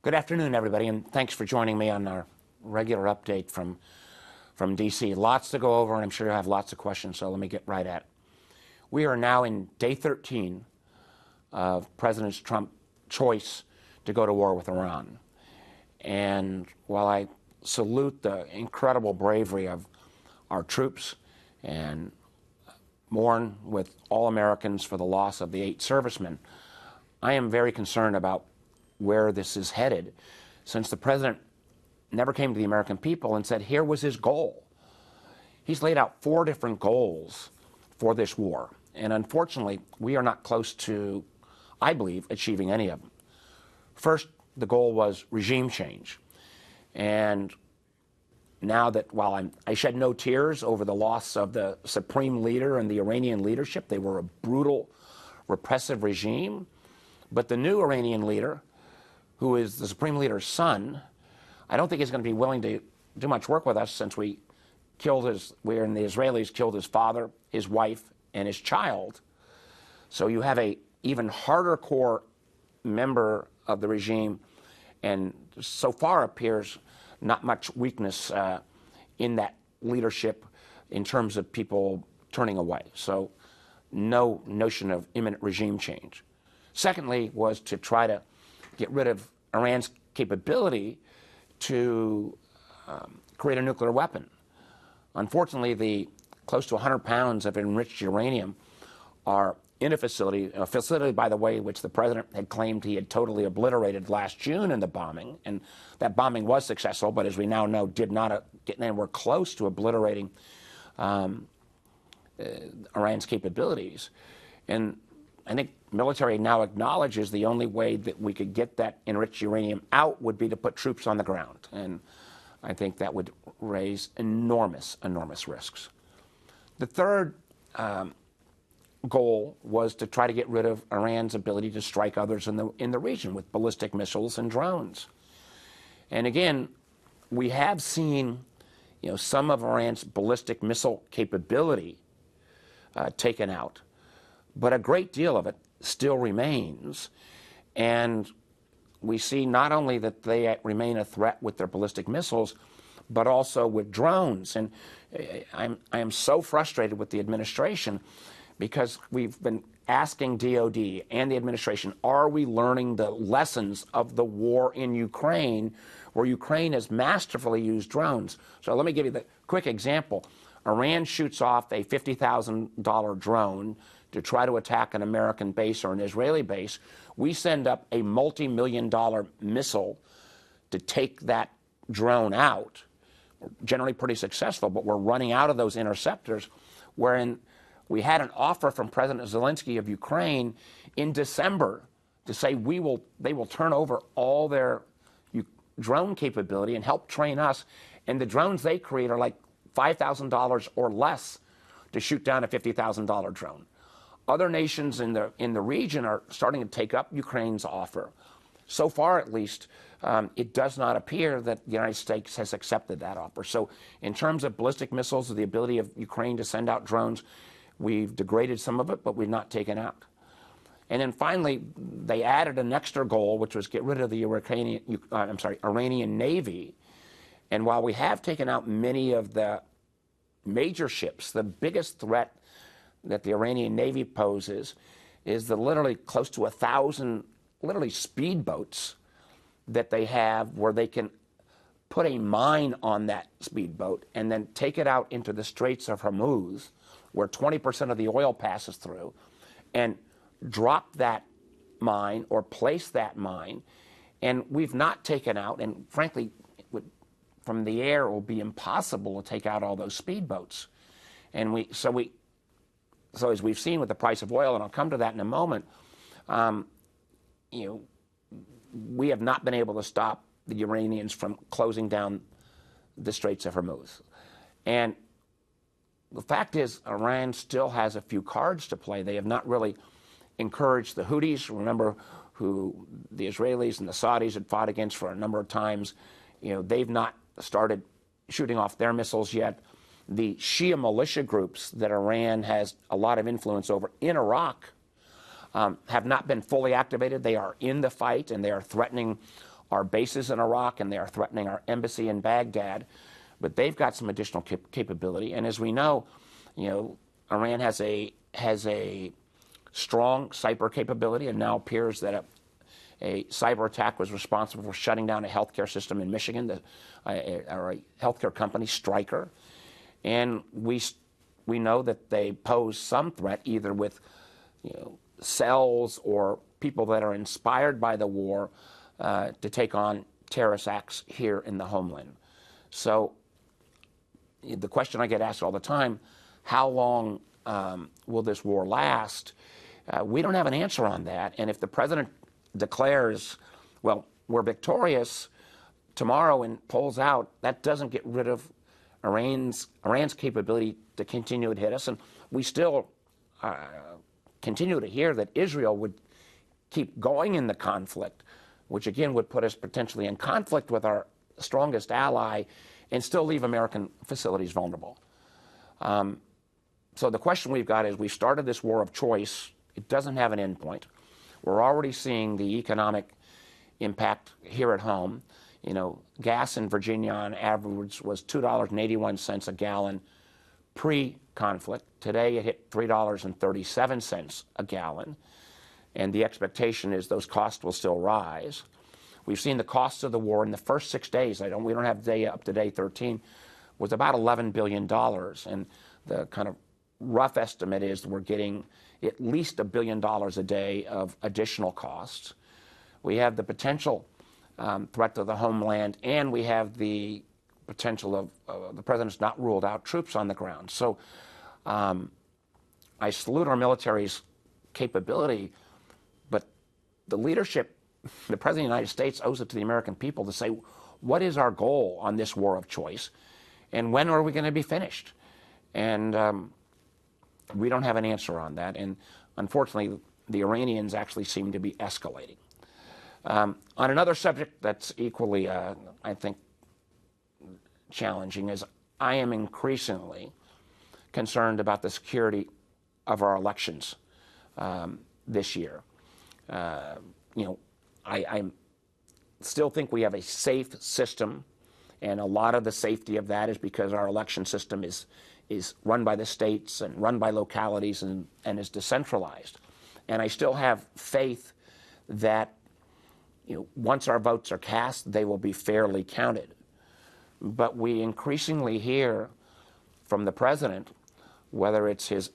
Good afternoon, everybody, and thanks for joining me on our regular update from D.C. Lots to go over, and I'm sure you'll have lots of questions, so let me get right at it. We are now in day 13 of President Trump's choice to go to war with Iran. And while I salute the incredible bravery of our troops and mourn with all Americans for the loss of the 8 servicemen, I am very concerned about where this is headed, since the president never came to the American people and said here was his goal. He's laid out 4 different goals for this war, and unfortunately we are not close to, I believe, achieving any of them. First, the goal was regime change, and now that while I shed no tears over the loss of the supreme leader and the Iranian leadership, they were a brutal, repressive regime, but the new Iranian leader, who is the supreme leader's son, I don't think he's going to be willing to do much work with us, since the Israelis killed his father, his wife, and his child. So you have a even harder core member of the regime, and so far appears not much weakness in that leadership in terms of people turning away. So no notion of imminent regime change. Secondly was to try to get rid of Iran's capability to create a nuclear weapon. Unfortunately, the close to 100 pounds of enriched uranium are in a facility, by the way, which the president had claimed he had totally obliterated last June in the bombing, and that bombing was successful, but as we now know, did not get anywhere close to obliterating Iran's capabilities. And I think military now acknowledges the only way that we could get that enriched uranium out would be to put troops on the ground. And I think that would raise enormous, enormous risks. The third goal was to try to get rid of Iran's ability to strike others in the region with ballistic missiles and drones. And again, we have seen, some of Iran's ballistic missile capability taken out, but a great deal of it still remains. And we see not only that they remain a threat with their ballistic missiles, but also with drones. And I am so frustrated with the administration, because we've been asking DOD and the administration, are we learning the lessons of the war in Ukraine, where Ukraine has masterfully used drones? So let me give you the quick example. Iran shoots off a $50,000 drone to try to attack an American base or an Israeli base. We send up a multi-million-dollar missile to take that drone out. We're generally pretty successful, but we're running out of those interceptors, wherein we had an offer from President Zelensky of Ukraine in December to say they will turn over all their drone capability and help train us, and the drones they create are like $5,000 or less to shoot down a $50,000 drone. Other nations in the region are starting to take up Ukraine's offer. So far, at least, it does not appear that the United States has accepted that offer. So in terms of ballistic missiles, the ability of Ukraine to send out drones, we've degraded some of it, but we've not taken out. And then finally, they added an extra goal, which was get rid of the Iranian Navy. And while we have taken out many of the major ships, the biggest threat that the Iranian Navy poses is the literally close to 1,000 speedboats that they have, where they can put a mine on that speedboat and then take it out into the Straits of Hormuz, where 20% of the oil passes through, and drop that mine or place that mine. And we've not taken out, and frankly, from the air, it will be impossible to take out all those speedboats. And so as we've seen with the price of oil, and I'll come to that in a moment, we have not been able to stop the Iranians from closing down the Straits of Hormuz. And the fact is, Iran still has a few cards to play. They have not really encouraged the Houthis, remember, who the Israelis and the Saudis had fought against for a number of times. They've not started shooting off their missiles yet. The Shia militia groups that Iran has a lot of influence over in Iraq have not been fully activated. They are in the fight, and they are threatening our bases in Iraq, and they are threatening our embassy in Baghdad. But they've got some additional capability. And as we know, Iran has a strong cyber capability, and now appears that a cyber attack was responsible for shutting down a healthcare system in Michigan, or a healthcare company, Stryker. And we know that they pose some threat, either with cells or people that are inspired by the war to take on terrorist acts here in the homeland. So the question I get asked all the time, how long will this war last? We don't have an answer on that. And if the president declares, well, we're victorious tomorrow and pulls out, that doesn't get rid of Iran's capability to continue to hit us. And we still continue to hear that Israel would keep going in the conflict, which again would put us potentially in conflict with our strongest ally and still leave American facilities vulnerable. So the question we've got is, we started this war of choice. It doesn't have an endpoint. We're already seeing the economic impact here at home. Gas in Virginia on average was $2.81 a gallon pre-conflict. Today it hit $3.37 a gallon. And the expectation is those costs will still rise. We've seen the costs of the war in the first 6 days. We don't have data up to day 13. Was about $11 billion. And the kind of rough estimate is we're getting at least $1 billion a day of additional costs. We have the potential threat to the homeland, and we have the potential of the president's not ruled out troops on the ground. So I salute our military's capability, but the leadership, the President of the United States, owes it to the American people to say, what is our goal on this war of choice, and when are we going to be finished? And we don't have an answer on that. And unfortunately, the Iranians actually seem to be escalating. On another subject that's equally, I think, challenging is I am increasingly concerned about the security of our elections this year. I still think we have a safe system, and a lot of the safety of that is because our election system is run by the states and run by localities and is decentralized. And I still have faith that once our votes are cast, they will be fairly counted. But we increasingly hear from the president, whether it's his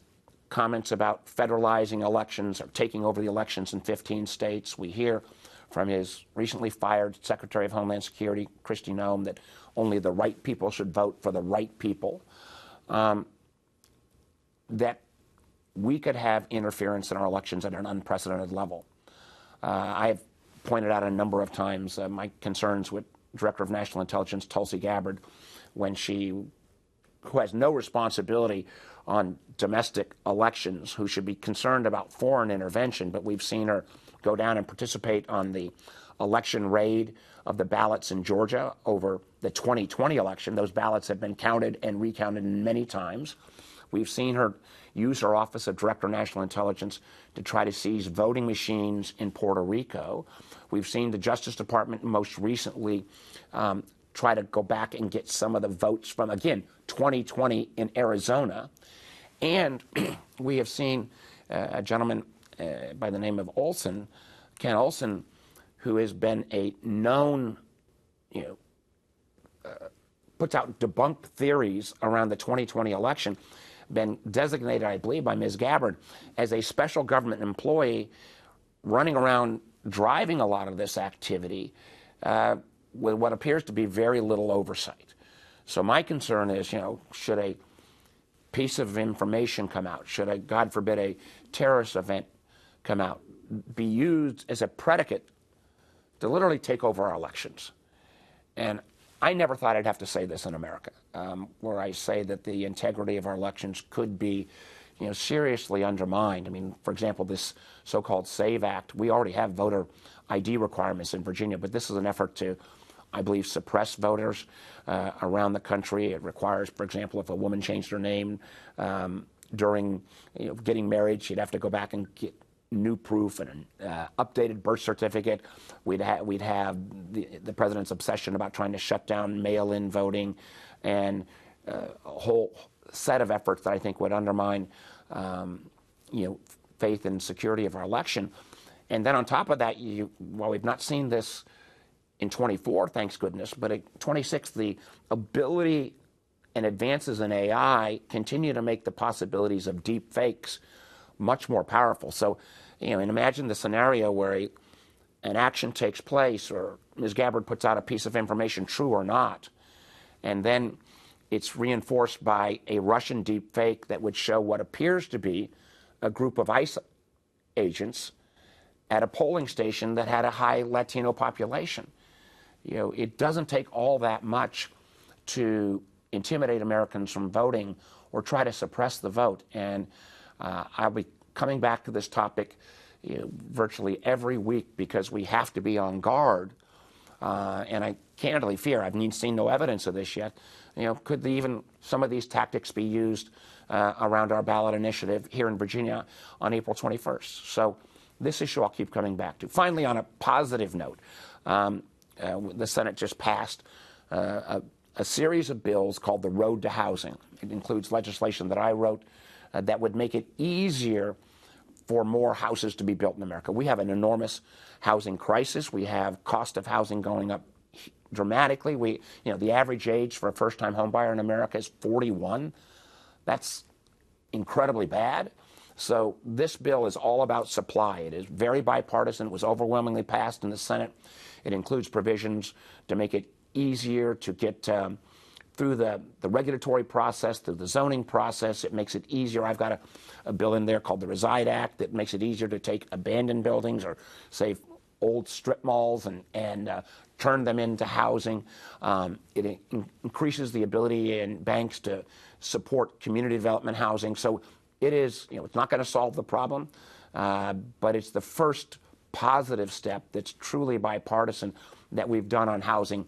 comments about federalizing elections or taking over the elections in 15 states. We hear from his recently fired Secretary of Homeland Security, Kristi Noem, that only the right people should vote for the right people. That we could have interference in our elections at an unprecedented level. I have pointed out a number of times my concerns with Director of National Intelligence Tulsi Gabbard, who has no responsibility on domestic elections, who should be concerned about foreign intervention, but we've seen her go down and participate on the election raid of the ballots in Georgia over the 2020 election. Those ballots have been counted and recounted many times. We've seen her use her office of Director of National Intelligence to try to seize voting machines in Puerto Rico. We've seen the Justice Department most recently try to go back and get some of the votes from, again, 2020 in Arizona. And we have seen a gentleman by the name of Olson, Ken Olson, who has been a known, puts out debunked theories around the 2020 election, been designated, I believe, by Ms. Gabbard as a special government employee running around driving a lot of this activity with what appears to be very little oversight. So my concern is, should a piece of information come out, should a, God forbid, a terrorist event come out, be used as a predicate to literally take over our elections? And I never thought I'd have to say this in America, where I say that the integrity of our elections could be, seriously undermined. I mean, for example, this so-called SAVE Act, we already have voter ID requirements in Virginia, but this is an effort to, I believe, suppress voters around the country. It requires, for example, if a woman changed her name during getting married, she'd have to go back and get new proof and an updated birth certificate. We'd have the president's obsession about trying to shut down mail-in voting, and a whole set of efforts that I think would undermine, faith and security of our election. And then on top of that, while we've not seen this in 24, thanks goodness, but at 26, the ability and advances in AI continue to make the possibilities of deep fakes much more powerful. So, and imagine the scenario where an action takes place, or Ms. Gabbard puts out a piece of information, true or not, and then it's reinforced by a Russian deep fake that would show what appears to be a group of ICE agents at a polling station that had a high Latino population. It doesn't take all that much to intimidate Americans from voting or try to suppress the vote. And I'll be coming back to this topic virtually every week, because we have to be on guard. And I candidly fear, I've seen no evidence of this yet, could even some of these tactics be used around our ballot initiative here in Virginia on April 21st. So this issue I'll keep coming back to. Finally, on a positive note, the Senate just passed a series of bills called the Road to Housing. It includes legislation that I wrote that would make it easier for more houses to be built in America. We have an enormous housing crisis. We have cost of housing going up dramatically. The average age for a first-time home buyer in America is 41. That's incredibly bad. So this bill is all about supply. It is very bipartisan. It was overwhelmingly passed in the Senate. It includes provisions to make it easier to get through the regulatory process, through the zoning process. It makes it easier. I've got a bill in there called the Reside Act that makes it easier to take abandoned buildings or, say, old strip malls and turn them into housing. It increases the ability in banks to support community development housing. So it is, it's not going to solve the problem, but it's the first positive step that's truly bipartisan that we've done on housing,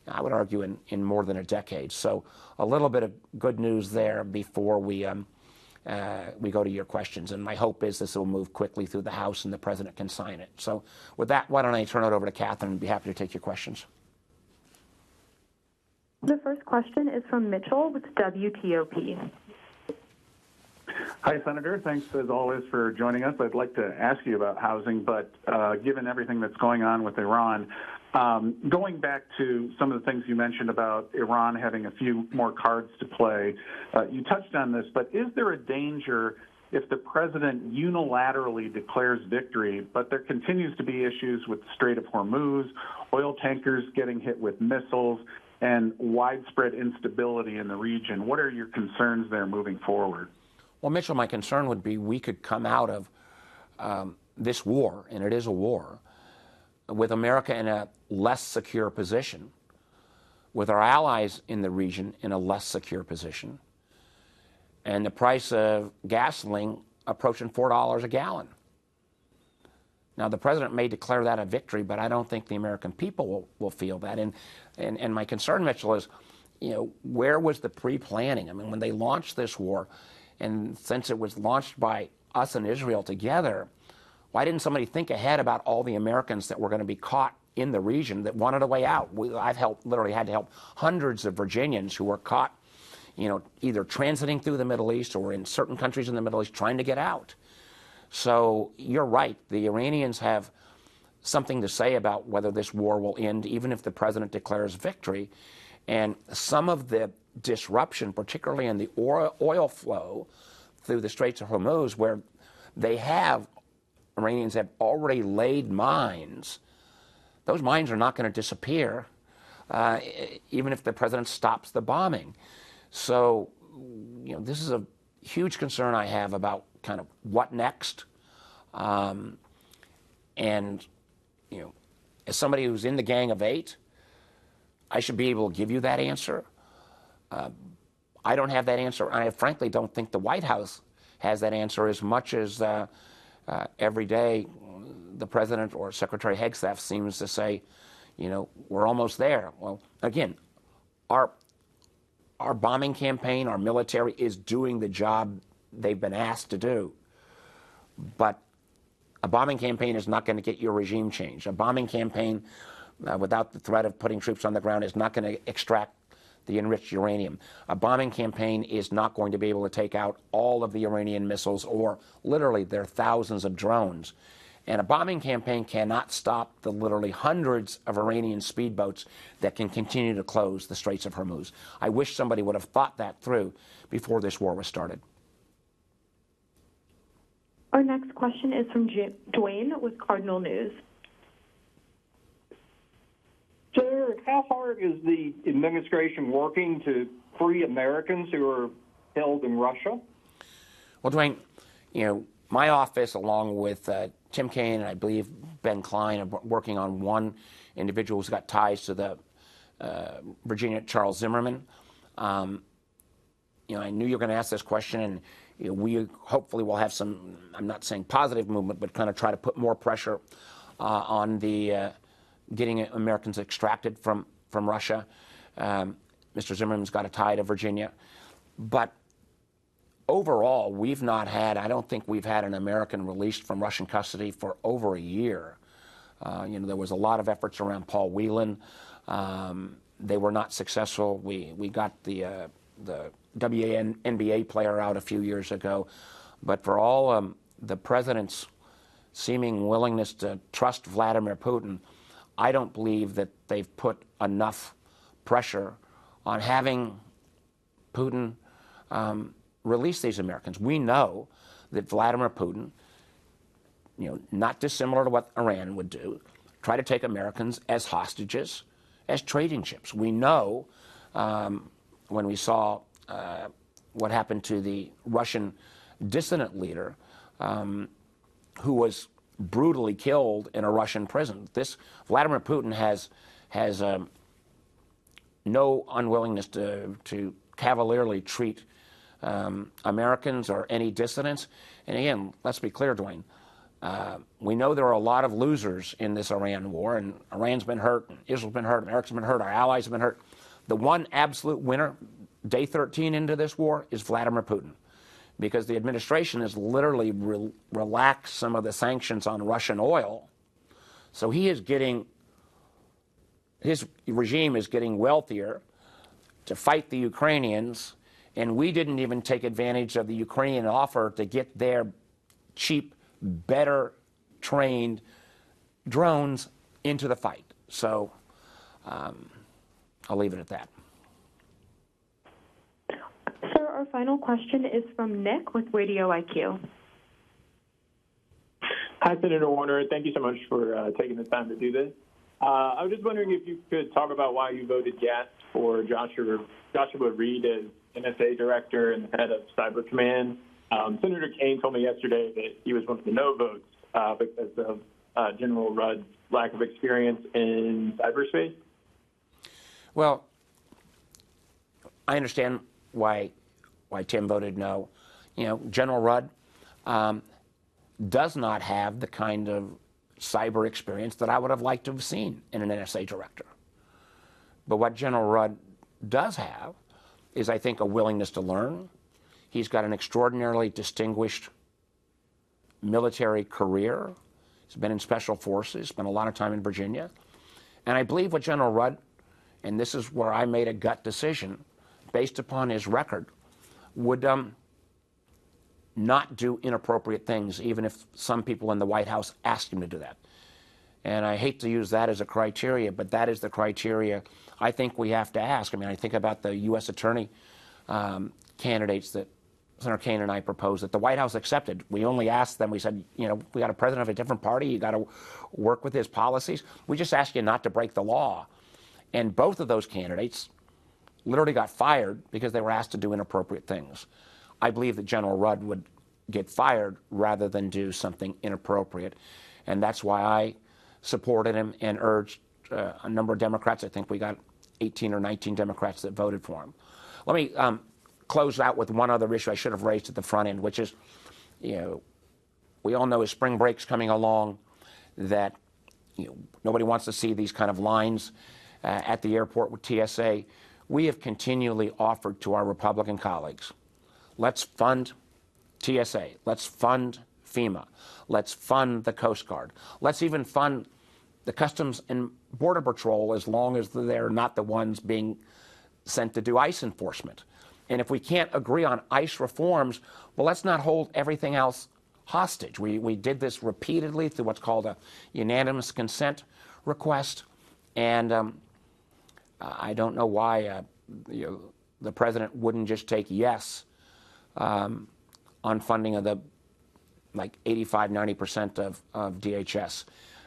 I would argue, in more than a decade. So a little bit of good news there before we go to your questions. And my hope is this will move quickly through the House and the President can sign it. So with that, why don't I turn it over to Catherine and be happy to take your questions. The first question is from Mitchell with WTOP. Hi, Senator. Thanks, as always, for joining us. I'd like to ask you about housing, but given everything that's going on with Iran, going back to some of the things you mentioned about Iran having a few more cards to play, you touched on this, but is there a danger if the president unilaterally declares victory, but there continues to be issues with the Strait of Hormuz, oil tankers getting hit with missiles, and widespread instability in the region? What are your concerns there moving forward? Well, Mitchell, my concern would be we could come out of this war, and it is a war, with America in a less secure position, with our allies in the region in a less secure position, and the price of gasoline approaching $4 a gallon. Now, the president may declare that a victory, but I don't think the American people will feel that. And my concern, Mitchell, is, where was the pre-planning? I mean, when they launched this war, and since it was launched by us and Israel together, why didn't somebody think ahead about all the Americans that were going to be caught in the region that wanted a way out? I've literally had to help hundreds of Virginians who were caught, either transiting through the Middle East or in certain countries in the Middle East trying to get out. So you're right. The Iranians have something to say about whether this war will end, even if the president declares victory. And some of the disruption, particularly in the oil flow through the Straits of Hormuz, where Iranians have already laid mines. Those mines are not going to disappear, even if the president stops the bombing. So, this is a huge concern I have about kind of what next. And, as somebody who's in the Gang of Eight, I should be able to give you that answer. I don't have that answer. I frankly don't think the White House has that answer, as much as every day the president or Secretary Hegseth seems to say, we're almost there. Well, again, our bombing campaign, our military is doing the job they've been asked to do. But A bombing campaign is not going to get your regime changed. A bombing campaign without the threat of putting troops on the ground is not going to extract the enriched uranium. A bombing campaign is not going to be able to take out all of the Iranian missiles or literally their thousands of drones. And a bombing campaign cannot stop the literally hundreds of Iranian speedboats that can continue to close the Straits of Hormuz. I wish somebody would have thought that through before this war was started. Our next question is from Dwayne with Cardinal News. Sir, how hard is the administration working to free Americans who are held in Russia? Well, Dwayne, my office, along with Tim Kaine and I believe Ben Klein, are working on one individual who's got ties to the Virginia Charles Zimmerman. I knew you were going to ask this question, and we hopefully will have some, I'm not saying positive movement, but kind of try to put more pressure on the getting Americans extracted from Russia. Mr. Zimmerman's got a tie to Virginia. But overall, we've not had, I don't think we've had an American released from Russian custody for over a year. There was a lot of efforts around Paul Whelan. They were not successful. We got the WNBA player out a few years ago. But for all the president's seeming willingness to trust Vladimir Putin, I don't believe that they've put enough pressure on having Putin release these Americans. We know that Vladimir Putin, not dissimilar to what Iran would do, try to take Americans as hostages, as trading chips. We know when we saw what happened to the Russian dissident leader who was brutally killed in a Russian prison. Vladimir Putin has no unwillingness to cavalierly treat Americans or any dissidents. And again, let's be clear, Dwayne. We know there are a lot of losers in this Iran war, and Iran's been hurt, and Israel's been hurt, America's been hurt, our allies have been hurt. The one absolute winner, day 13 into this war, is Vladimir Putin, because the administration has literally relaxed some of the sanctions on Russian oil. So his regime is getting wealthier to fight the Ukrainians, and we didn't even take advantage of the Ukrainian offer to get their cheap, better trained drones into the fight. So I'll leave it at that. Sir, our final question is from Nick with Radio IQ. Hi, Senator Warner. Thank you so much for taking the time to do this. I was just wondering if you could talk about why you voted yes for Joshua Reed as NSA director and head of Cyber Command. Senator Kaine told me yesterday that he was one of the no votes because of General Rudd's lack of experience in cyberspace. Well, I understand why Tim voted no. General Rudd does not have the kind of cyber experience that I would have liked to have seen in an NSA director. But what General Rudd does have is, I think, a willingness to learn. He's got an extraordinarily distinguished military career. He's been in special forces, spent a lot of time in Virginia. And I believe what General Rudd, and this is where I made a gut decision, based upon his record, would not do inappropriate things, even if some people in the White House asked him to do that. And I hate to use that as a criteria, but that is the criteria I think we have to ask. I mean, I think about the U.S. attorney candidates that Senator Kaine and I proposed that the White House accepted. We only asked them, we said, we got a president of a different party, you got to work with his policies. We just ask you not to break the law. And both of those candidates literally got fired because they were asked to do inappropriate things. I believe that General Rudd would get fired rather than do something inappropriate. And that's why I supported him and urged a number of Democrats. I think we got 18 or 19 Democrats that voted for him. Let me close out with one other issue I should have raised at the front end, which is, we all know as spring break's coming along that nobody wants to see these kind of lines at the airport with TSA. We have continually offered to our Republican colleagues, let's fund TSA, let's fund FEMA. Let's fund the Coast Guard. Let's even fund the Customs and Border Patrol as long as they're not the ones being sent to do ICE enforcement. And if we can't agree on ICE reforms, well, let's not hold everything else hostage. We did this repeatedly through what's called a unanimous consent request. And I don't know why the president wouldn't just take yes on funding of the 85–90% of DHS.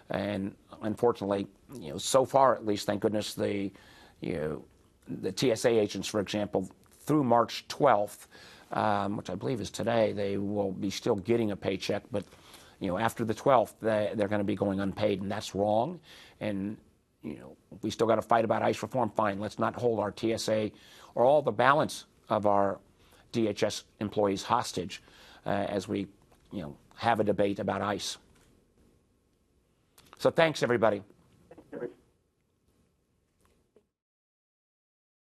And unfortunately, so far at least, thank goodness, the TSA agents, for example, through March 12th, which I believe is today, they will be still getting a paycheck, but after the 12th, they're going to be going unpaid, and that's wrong. And we still got to fight about ICE reform. Fine, let's not hold our TSA or all the balance of our DHS employees hostage as we have a debate about ICE. So thanks, everybody.